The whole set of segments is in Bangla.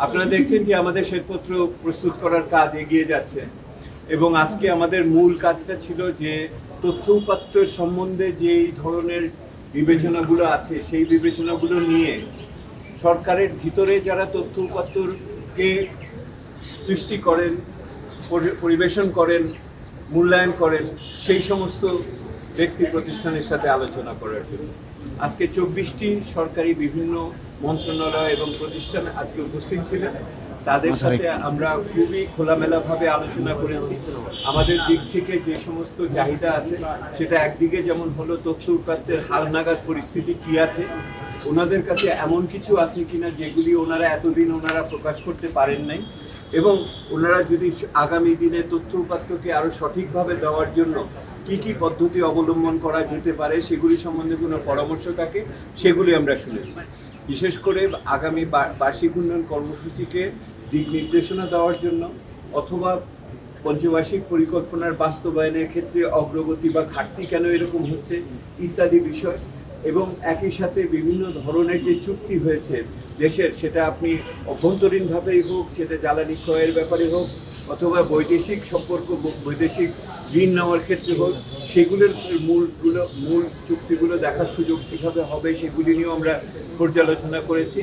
আপনারা দেখছেন যে আমাদের শ্বেতপত্র প্রস্তুত করার কাজ এগিয়ে যাচ্ছে এবং আজকে আমাদের মূল কাজটা ছিল যে তথ্য উপাত্তের সম্বন্ধে যে ধরনের বিবেচনাগুলো আছে সেই বিবেচনাগুলো নিয়ে সরকারের ভিতরে যারা তথ্য উপাত্তকে সৃষ্টি করেন, পরিবেশন করেন, মূল্যায়ন করেন সেই সমস্ত ব্যক্তি প্রতিষ্ঠানের সাথে আলোচনা করার জন্য আজকে 24টি সরকারি বিভিন্ন মন্ত্রণালয় এবং প্রতিষ্ঠান আজকে উপস্থিত ছিলেন। তাদের সাথে আমরা খুবই খোলামেলাভাবে আলোচনা করেছি। আমাদের দিক থেকে যে সমস্ত চাহিদা আছে সেটা একদিকে যেমন হলো তথ্য উপাত্তের হালনাগাদ পরিস্থিতি কী আছে, ওনাদের কাছে এমন কিছু আছে কিনা যেগুলি ওনারা এতদিন ওনারা প্রকাশ করতে পারেন নাই, এবং ওনারা যদি আগামী দিনে তথ্য উপাত্তকে আরও সঠিকভাবে দেওয়ার জন্য কি কি পদ্ধতি অবলম্বন করা যেতে পারে সেগুলি সম্বন্ধে কোনো পরামর্শ থাকে সেগুলি আমরা শুনেছি। বিশেষ করে আগামী বার্ষিক উন্নয়ন কর্মসূচিকে দিক নির্দেশনা দেওয়ার জন্য অথবা পঞ্চবার্ষিক পরিকল্পনার বাস্তবায়নের ক্ষেত্রে অগ্রগতি বা ঘাটতি কেন এরকম হচ্ছে ইত্যাদি বিষয়, এবং একই সাথে বিভিন্ন ধরনের যে চুক্তি হয়েছে দেশের, সেটা আপনি অভ্যন্তরীণভাবেই হোক, সেটা জ্বালানি ক্রয়ের ব্যাপারে হোক অথবা বৈদেশিক সম্পর্ক, বৈদেশিক ঋণ নেওয়ার ক্ষেত্রে হোক, সেগুলোর মূল চুক্তিগুলো দেখার সুযোগ কীভাবে হবে সেগুলি নিয়েও আমরা পর্যালোচনা করেছি।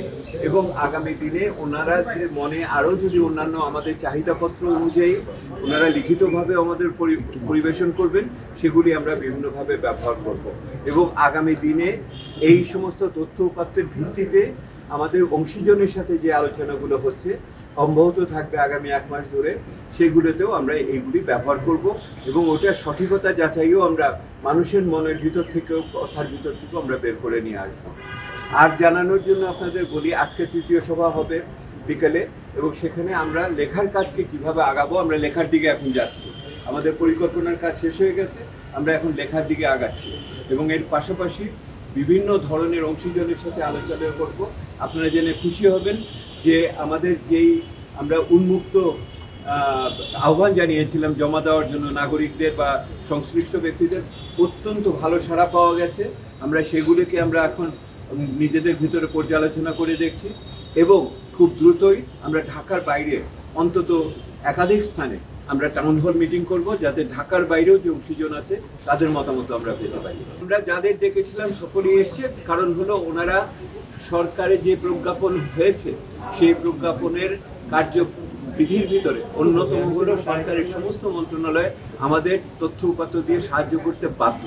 এবং আগামী দিনে ওনারা যে মনে আরও যদি অন্যান্য আমাদের চাহিদাপত্র অনুযায়ী ওনারা লিখিতভাবে আমাদের পরিবেশন করবেন সেগুলি আমরা বিভিন্নভাবে ব্যবহার করব। এবং আগামী দিনে এই সমস্ত তথ্য উপাত্তের ভিত্তিতে আমাদের অংশীজনের সাথে যে আলোচনাগুলো হচ্ছে অব্যাহত থাকবে আগামী 1 মাস ধরে, সেগুলোতেও আমরা এইগুলি ব্যবহার করব এবং ওটার সঠিকতা যাচাইও আমরা মানুষের মনের ভিতর থেকেও, কথার ভিতর থেকেও আমরা বের করে নিয়ে আসবো। আর জানানোর জন্য আপনাদের বলি, আজকে 3য় সভা হবে বিকেলে, এবং সেখানে আমরা লেখার কাজকে কিভাবে আগাবো, আমরা লেখার দিকে এখন যাচ্ছি। আমাদের পরিকল্পনার কাজ শেষ হয়ে গেছে, আমরা এখন লেখার দিকে আগাচ্ছি এবং এর পাশাপাশি বিভিন্ন ধরনের অংশীজনের সাথে আলোচনা করব। আপনারা জেনে খুশি হবেন যে আমাদের যেই আমরা উন্মুক্ত আহ্বান জানিয়েছিলাম জমা দেওয়ার জন্য নাগরিকদের বা সংশ্লিষ্ট ব্যক্তিদের, অত্যন্ত ভালো সাড়া পাওয়া গেছে। আমরা সেগুলিকে আমরা এখন নিজেদের ভিতরে পর্যালোচনা করে দেখছি এবং খুব দ্রুতই আমরা ঢাকার বাইরে অন্তত একাধিক স্থানে আমরা টাউন হল মিটিং করব, যাতে ঢাকার বাইরেও যে অংশীজন আছে তাদের মতামত আমরা পেতে পারি। আমরা যাদের ডেকেছিলাম সকলেই এসছে, কারণ হলো ওনারা সরকারে যে প্রজ্ঞাপন হয়েছে সেই প্রজ্ঞাপনের কার্যবিধির ভিতরে অন্যতম হলো সরকারের সমস্ত মন্ত্রণালয় আমাদের তথ্য উপাত্ত দিয়ে সাহায্য করতে বাধ্য।